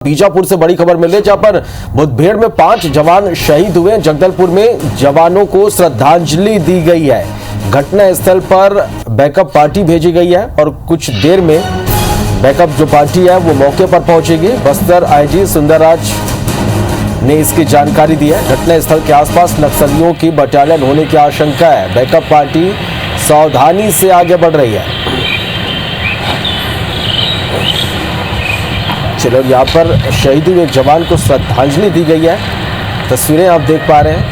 बीजापुर से बड़ी खबर मिली जहां पर मुठभेड़ में 5 जवान शहीद हुए। जगदलपुर में जवानों को श्रद्धांजलि दी गई है। घटना स्थल पर बैकअप पार्टी भेजी गई है और कुछ देर में बैकअप जो पार्टी है वो मौके पर पहुंचेगी। बस्तर आईजी सुंदरराज ने इसकी जानकारी दी है। घटना स्थल के आसपास नक्सलियों की बटालियन होने की आशंका है। बैकअप पार्टी सावधानी से आगे बढ़ रही है। चलो, यहाँ पर शहीद हुए जवान को श्रद्धांजलि दी गई है। तस्वीरें आप देख पा रहे हैं।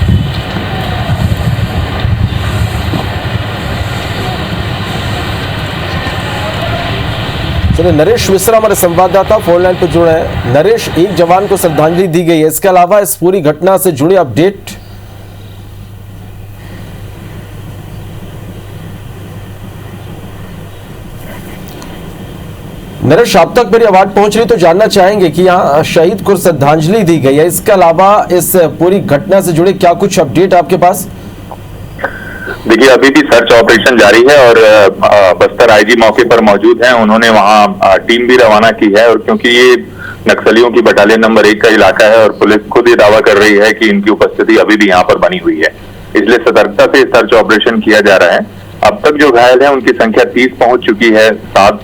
चलो, नरेश मिश्रा हमारे संवाददाता फोन लाइन पर जुड़े हैं। नरेश, एक जवान को श्रद्धांजलि दी गई है, इसके अलावा इस पूरी घटना से जुड़े अपडेट? नरेश, आप तक मेरी आवाज पहुंच रही तो जानना चाहेंगे कि यहाँ शहीद को श्रद्धांजलि दी गई है, इसके अलावा इस पूरी घटना से जुड़े क्या कुछ अपडेट आपके पास? देखिए, अभी भी सर्च ऑपरेशन जारी है और बस्तर आईजी मौके पर मौजूद हैं। उन्होंने वहां टीम भी रवाना की है और क्योंकि ये नक्सलियों की बटालियन नंबर 1 का इलाका है और पुलिस खुद ये दावा कर रही है कि इनकी उपस्थिति अभी भी यहाँ पर बनी हुई है, इसलिए सतर्कता से सर्च ऑपरेशन किया जा रहा है। अब तक जो घायल है उनकी संख्या 30 पहुंच चुकी है। 5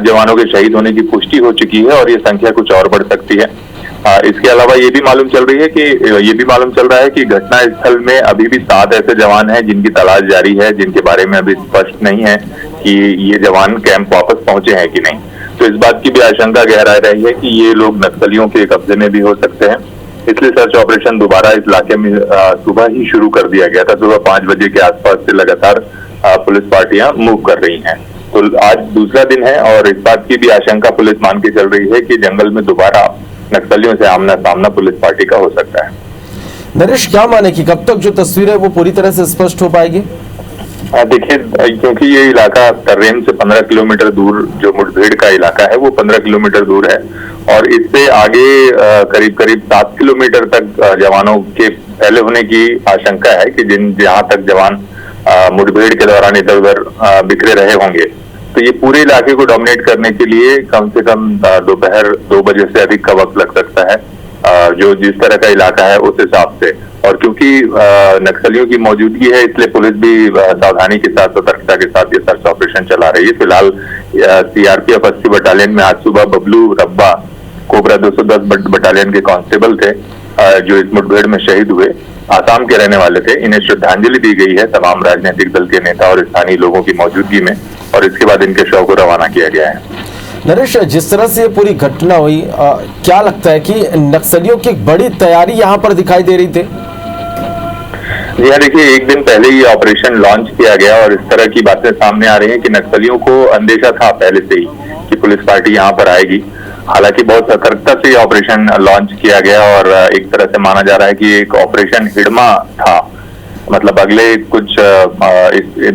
जवानों के शहीद होने की पुष्टि हो चुकी है और ये संख्या कुछ और बढ़ सकती है। इसके अलावा ये भी मालूम चल रहा है कि घटना स्थल में अभी भी 7 ऐसे जवान हैं जिनकी तलाश जारी है, जिनके बारे में अभी स्पष्ट नहीं है कि ये जवान कैंप वापस पहुंचे हैं कि नहीं। तो इस बात की भी आशंका गहरा रही है कि ये लोग नक्सलियों के कब्जे में भी हो सकते हैं, इसलिए सर्च ऑपरेशन दोबारा इस इलाके में सुबह ही शुरू कर दिया गया था। सुबह 5 बजे के आसपास से लगातार पुलिस पार्टियां मूव कर रही हैं। तो आज दूसरा दिन है और इस बात की भी आशंका पुलिस मान के चल रही है कि जंगल में दोबारा नक्सलियों से आमना सामना पुलिस पार्टी का हो सकता है। नरेश, क्या माने कि कब तक जो तस्वीर है वो पूरी तरह से स्पष्ट हो पाएगी? देखिए, क्योंकि ये इलाका तर्रेम से 15 किलोमीटर दूर जो मुठभेड़ का इलाका है वो 15 किलोमीटर दूर है और इससे आगे करीब 7 किलोमीटर तक जवानों के फैले होने की आशंका है कि जहाँ तक जवान मुठभेड़ के दौरान इधर उधर बिखरे रहे होंगे। तो ये पूरे इलाके को डोमिनेट करने के लिए कम से कम दोपहर 2 बजे से अधिक का वक्त लग सकता है, जो जिस तरह का इलाका है उस हिसाब से। और क्योंकि नक्सलियों की मौजूदगी है इसलिए पुलिस भी सावधानी के साथ, सतर्कता के साथ ये सर्च ऑपरेशन चला रही है। फिलहाल सीआरपीएफ 80 बटालियन में आज सुबह बबलू रब्बा कोबरा 210 बटालियन के कांस्टेबल थे जो इस मुठभेड़ में शहीद हुए, आसाम के रहने वाले थे। इन्हें श्रद्धांजलि दी गई है तमाम राजनीतिक दल के नेता और स्थानीय लोगों की मौजूदगी में और इसके बाद इनके शव को रवाना किया गया है। नरेश, जिस तरह से पूरी घटना हुई, क्या लगता है कि नक्सलियों की एक बड़ी तैयारी यहाँ पर दिखाई दे रही थी? जी हाँ, देखिए, एक दिन पहले ही ऑपरेशन लॉन्च किया गया और इस तरह की बातें सामने आ रही हैं कि नक्सलियों को अंदेशा था पहले से ही कि पुलिस पार्टी यहाँ पर आएगी। हालांकि बहुत सतर्कता से ये ऑपरेशन लॉन्च किया गया और एक तरह से माना जा रहा है कि एक ऑपरेशन हिडमा था, मतलब अगले कुछ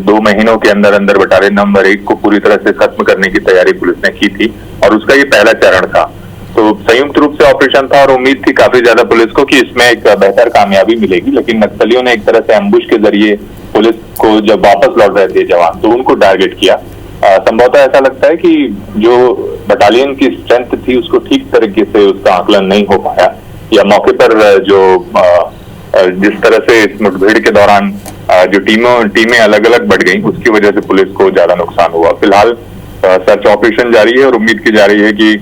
2 महीनों के अंदर बटालियन नंबर 1 को पूरी तरह से खत्म करने की तैयारी पुलिस ने की थी और उसका ये पहला चरण था। तो संयुक्त रूप से ऑपरेशन था और उम्मीद थी काफी ज्यादा पुलिस को कि इसमें एक बेहतर कामयाबी मिलेगी, लेकिन नक्सलियों ने एक तरह से एम्बुश के जरिए पुलिस को जब वापस लौट रहे थे जवान तो उनको टारगेट किया। संभवतः ऐसा लगता है कि जो बटालियन की स्ट्रेंथ थी उसको ठीक तरीके से उसका आकलन नहीं हो पाया या मौके पर जो जिस तरह से इस मुठभेड़ के दौरान जो टीमें अलग अलग बढ़ गई उसकी वजह से पुलिस को ज्यादा नुकसान हुआ। फिलहाल सर्च ऑपरेशन जारी है और उम्मीद की जा रही है कि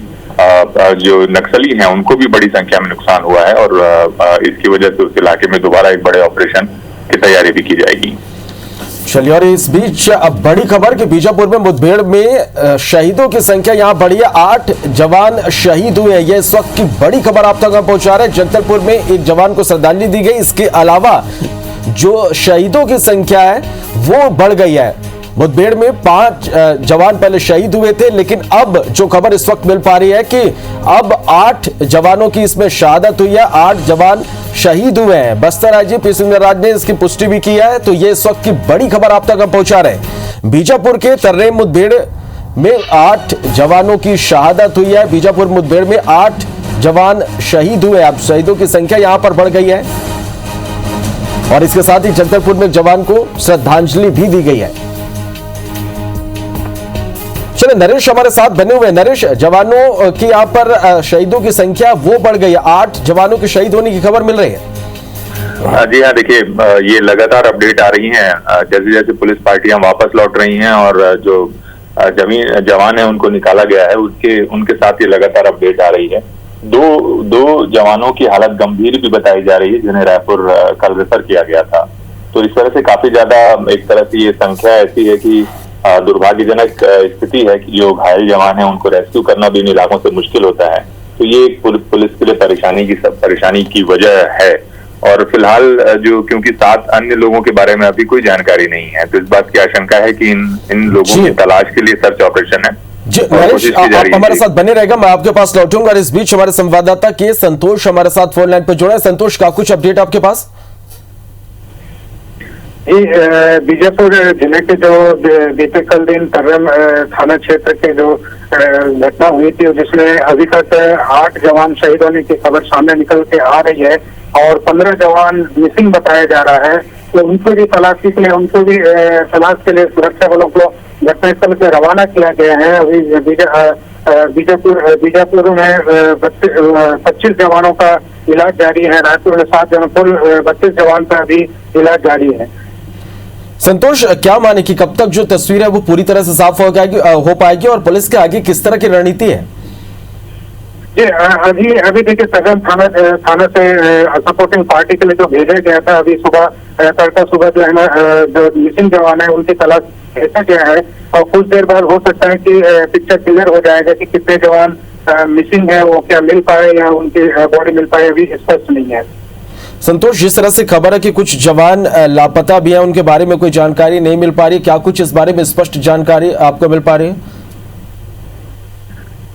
जो नक्सली हैं उनको भी बड़ी संख्या में नुकसान हुआ है और इसकी वजह से उस इलाके में दोबारा एक बड़े ऑपरेशन की तैयारी भी की जाएगी। चलिए, और इस बीच अब बड़ी खबर कि बीजापुर में मुठभेड़ में शहीदों की संख्या यहां बढ़ी है। 8 जवान शहीद हुए हैं। यह इस वक्त की बड़ी खबर आप तक पहुंचा रहे हैं। जगदलपुर में एक जवान को श्रद्धांजलि दी गई। इसके अलावा जो शहीदों की संख्या है वो बढ़ गई है। मुठभेड़ में 5 जवान पहले शहीद हुए थे, लेकिन अब जो खबर इस वक्त मिल पा रही है कि अब 8 जवानों की इसमें शहादत हुई है। 8 जवान शहीद हुए हैं। बस्तर आईजी पी सुंदरराज ने इसकी पुष्टि भी की है। तो ये इस वक्त की बड़ी खबर आप तक पहुंचा रहे हैं। बीजापुर के तर्रेम मुठभेड़ में 8 जवानों की शहादत हुई है। बीजापुर मुठभेड़ में 8 जवान शहीद हुए। अब शहीदों की संख्या यहां पर बढ़ गई है और इसके साथ ही जगदलपुर में जवान को श्रद्धांजलि भी दी गई है। चलिए नरेश हमारे साथ बने हुए हैं। नरेश, जवानों की यहाँ पर शहीदों की संख्या वो बढ़ गई है, 8 जवानों के शहीद होने की खबर मिल रही है। जी हाँ, देखिए ये लगातार अपडेट आ रही हैं जैसे जैसे पुलिस पार्टियां वापस लौट रही हैं और जो जवान है उनको निकाला गया है उनके साथ ये लगातार अपडेट आ रही है। दो जवानों की हालत गंभीर भी बताई जा रही है जिन्हें रायपुर कल रेफर किया गया था। तो इस तरह से काफी ज्यादा एक तरह से ये संख्या ऐसी है कि दुर्भाग्यजनक स्थिति है कि जो घायल जवान है उनको रेस्क्यू करना भी इन इलाकों से मुश्किल होता है। तो ये एक पुलिस के लिए परेशानी की वजह है। और फिलहाल जो क्योंकि 7 अन्य लोगों के बारे में अभी कोई जानकारी नहीं है, तो इस बात की आशंका है कि इन लोगों की तलाश के लिए सर्च ऑपरेशन है। जी नरेश, आप हमारे साथ बने रहेगा, मैं आपके पास लौटूंगा। और इस बीच हमारे संवाददाता के संतोष हमारे साथ फोन लाइन पर जुड़े हैं। संतोष, का कुछ अपडेट आपके पास? बीजापुर जिले के जो बीते कल दिन तरम थाना क्षेत्र के जो घटना हुई थी जिसमें अभी तक 8 जवान शहीद होने की खबर सामने निकल के आ रही है और 15 जवान मिसिंग बताया जा रहा है। तो उनको भी तलाशी के लिए तलाश के लिए सुरक्षा बलों को घटनास्थल से रवाना किया गया है। अभी बीजापुर में 25 जवानों का इलाज जारी है। रायपुर में 7 जवान, कुल 32 जवान का अभी इलाज जारी है। संतोष, क्या माने कि कब तक जो तस्वीर है वो पूरी तरह से साफ हो पाएगी और पुलिस के आगे किस तरह की रणनीति है? जी अभी देखिए सदन थाना से सपोर्टिंग पार्टी के लिए जो भेजा गया था, अभी तड़का सुबह जो है ना जो मिसिंग जवान है उनकी तलाश भेजा गया है और कुछ देर बाद हो सकता है कि पिक्चर क्लियर हो जाएगा कि कितने जवान मिसिंग है, वो क्या मिल पाए या उनकी बॉडी मिल पाए, अभी स्पष्ट नहीं है। संतोष, जिस तरह से खबर है कि कुछ जवान लापता भी हैं, उनके बारे में कोई जानकारी नहीं मिल पा रही, क्या कुछ इस बारे में स्पष्ट जानकारी आपको मिल पा रही है?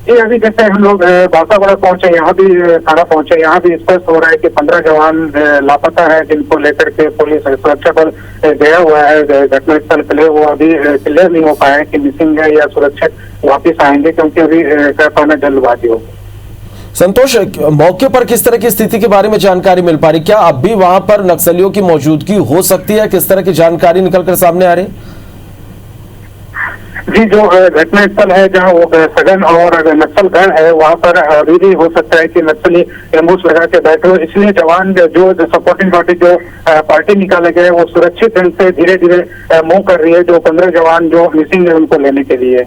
ये अभी जैसे हम लोग बासागुड़ा पहुंचे, यहाँ भी थाना पहुंचे, यहाँ भी स्पष्ट हो रहा है कि 15 जवान लापता है जिनको लेकर के पुलिस सुरक्षा बल गया हुआ है घटनास्थल के लिए। वो अभी क्लियर नहीं हो पाया कि मिसिंग है या सुरक्षित वापिस आएंगे, क्योंकि अभी कह पाना जल्दबाजी हो। संतोष, मौके पर किस तरह की स्थिति के बारे में जानकारी मिल पा रही? क्या अब भी वहां पर नक्सलियों की मौजूदगी हो सकती है? किस तरह की जानकारी निकलकर सामने आ रही? जी, जो घटनास्थल है जहाँ वो सघन और नक्सल गढ़ है, वहाँ पर अभी भी हो सकता है कि नक्सली एम्बुश लगा के बैठे हो, इसलिए जवान जो सपोर्टिंग पार्टी जो पार्टी निकाले गए वो सुरक्षित ढंग से धीरे धीरे मूव कर रही है। जो 15 जवान जो मिसिंग है उनको लेने के लिए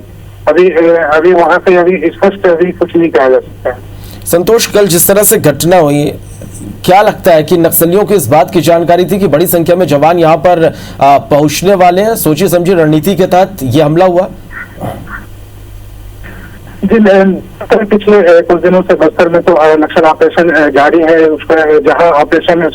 अभी वहाँ से अभी स्पष्ट अभी कुछ नहीं कहा जा सकता है। संतोष, कल जिस तरह से घटना हुई, क्या लगता है कि नक्सलियों को इस बात की जानकारी थी कि बड़ी संख्या में जवान यहां पर पहुंचने वाले हैं, सोची समझी रणनीति के तहत ये हमला हुआ? जी, पिछले कुछ दिनों से बस्तर में तो नक्सल ऑपरेशन जारी है। उसका जहां ऑपरेशन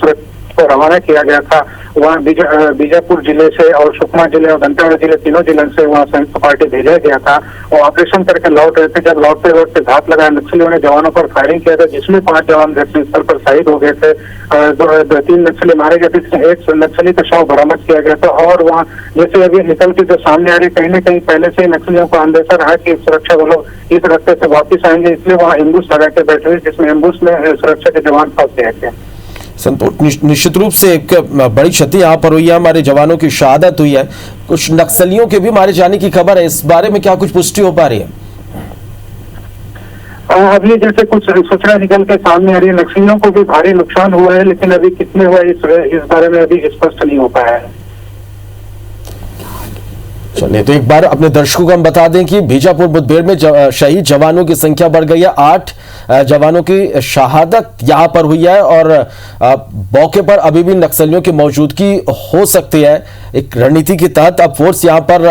को रवाना किया गया था वहाँ बीजापुर जिले से और सुकमा जिले और दंतेवाड़ा जिले, तीनों जिलों से वहाँ संयुक्त पार्टी भेजा गया था और ऑपरेशन करके लौट रहे थे। जब लौटते घात लगाया, नक्सलियों ने जवानों पर फायरिंग किया था जिसमें 5 जवान घटनास्थल पर शहीद हो गए थे। 3 नक्सली मारे गए थे, 1 नक्सली का शव बरामद किया गया था। और वहाँ जैसे अभी निकल के जो सामने आ रही, कहीं न कहीं पहले से नक्सलियों को अंदेशा रहा कि सुरक्षा वालों इस रास्ते से वापिस आएंगे, इसलिए वहाँ एम्बुश लगा के बैठे हुए, जिसमें एम्बुश में सुरक्षा के जवान फंस गए थे। संतोष, निश्चित रूप से एक बड़ी क्षति यहाँ पर हुई है, हमारे जवानों की शहादत हुई है, कुछ नक्सलियों के भी मारे जाने की खबर है, इस बारे में क्या कुछ पुष्टि हो पा रही है? अभी जैसे कुछ सूचना निकल के सामने आ रही है, नक्सलियों को भी भारी नुकसान हुआ है, लेकिन अभी कितने हुआ इस बारे में अभी स्पष्ट नहीं हो पाया है। चलिए, तो एक बार अपने दर्शकों को हम बता दें कि बीजापुर मुठभेड़ में शहीद जवानों की संख्या बढ़ गई है, 8 जवानों की शहादत यहां पर हुई है और मौके पर अभी भी नक्सलियों की मौजूदगी हो सकती है। एक रणनीति के तहत अब फोर्स यहां पर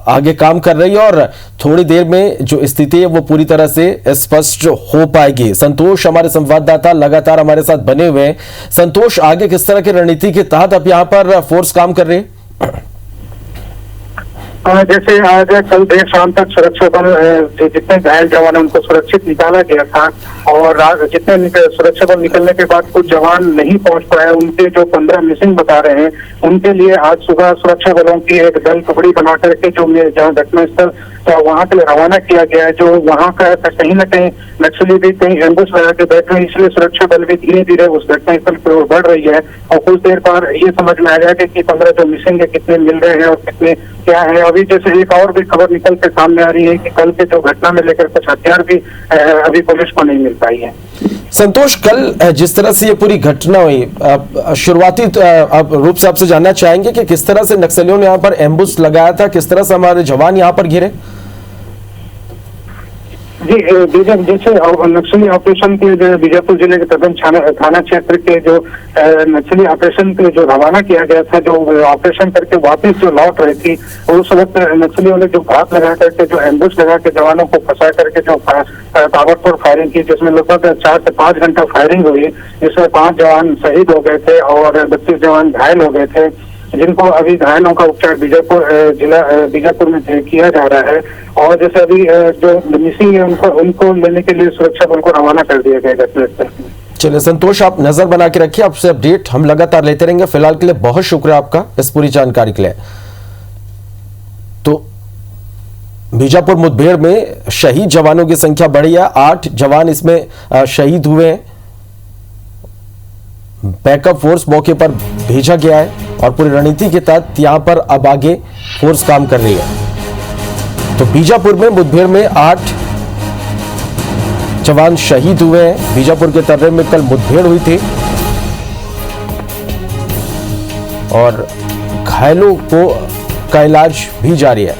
आगे काम कर रही है और थोड़ी देर में जो स्थिति है वो पूरी तरह से स्पष्ट हो पाएगी। संतोष हमारे संवाददाता लगातार हमारे साथ बने हुए हैं। संतोष, आगे किस तरह की रणनीति के तहत अब यहाँ पर फोर्स काम कर रही है? जैसे आज कल देर शाम तक सुरक्षा बल जितने घायल जवान उनको सुरक्षित निकाला गया था और जितने सुरक्षा बल निकलने के बाद कुछ जवान नहीं पहुंच पाए, उनके जो 15 मिसिंग बता रहे हैं, उनके लिए आज सुबह सुरक्षा बलों की एक दल टुकड़ी बना करके जो जहाँ घटनास्थल तो वहां के लिए रवाना किया गया है। जो वहां का कहीं न कहीं नक्सली भी कहीं एम्बुश लगा के बैठे हैं, इसलिए सुरक्षा बल भी धीरे धीरे उस घटनास्थल की ओर बढ़ रही है। और कुछ देर बाद ये समझ में आ गया कि 15 जो मिसिंग है कितने मिल रहे हैं और कितने क्या है। अभी जैसे एक और भी खबर निकल के सामने आ रही है कि कल के जो घटना में लेकर कुछ हथियार भी अभी पुलिस को नहीं मिल पाई है। संतोष, कल जिस तरह से ये पूरी घटना हुई, शुरुआती रूप से आपसे जानना चाहेंगे कि किस तरह से नक्सलियों ने यहाँ पर एम्बुश लगाया था, किस तरह से हमारे जवान यहाँ पर घिरे? जी, जैसे नक्सली ऑपरेशन के जो बीजापुर जिले के तदन थाना क्षेत्र के जो नक्सली ऑपरेशन के जो रवाना किया गया था, जो ऑपरेशन करके वापस जो लौट रही थी, उस वक्त नक्सलियों ने जो घात लगा करके जो एम्बुश लगा के जवानों को फंसा करके जो ताबड़तोड़ फायरिंग की, जिसमें लगभग 4 से 5 घंटा फायरिंग हुई, जिसमें 5 जवान शहीद हो गए थे और 32 जवान घायल हो गए थे, जिनको अभी घायलों का उपचार बीजापुर में किया जा रहा है। और जैसे अभी जो मिसिंग है उनको लेने के लिए सुरक्षा बल को रवाना कर दिया गया घटनास्थल। चलिए संतोष, आप नजर बना के रखिए, आपसे अपडेट हम लगातार लेते रहेंगे। फिलहाल के लिए बहुत शुक्रिया आपका इस पूरी जानकारी के लिए। तो बीजापुर मुठभेड़ में शहीद जवानों की संख्या बढ़ी है, 8 जवान इसमें शहीद हुए हैं। बैकअप फोर्स मौके पर भेजा गया है और पूरी रणनीति के तहत यहां पर अब आगे फोर्स काम कर रही है। तो बीजापुर में मुठभेड़ में 8 जवान शहीद हुए हैं। बीजापुर के तर्रे में कल मुठभेड़ हुई थी और घायलों का इलाज भी जारी है।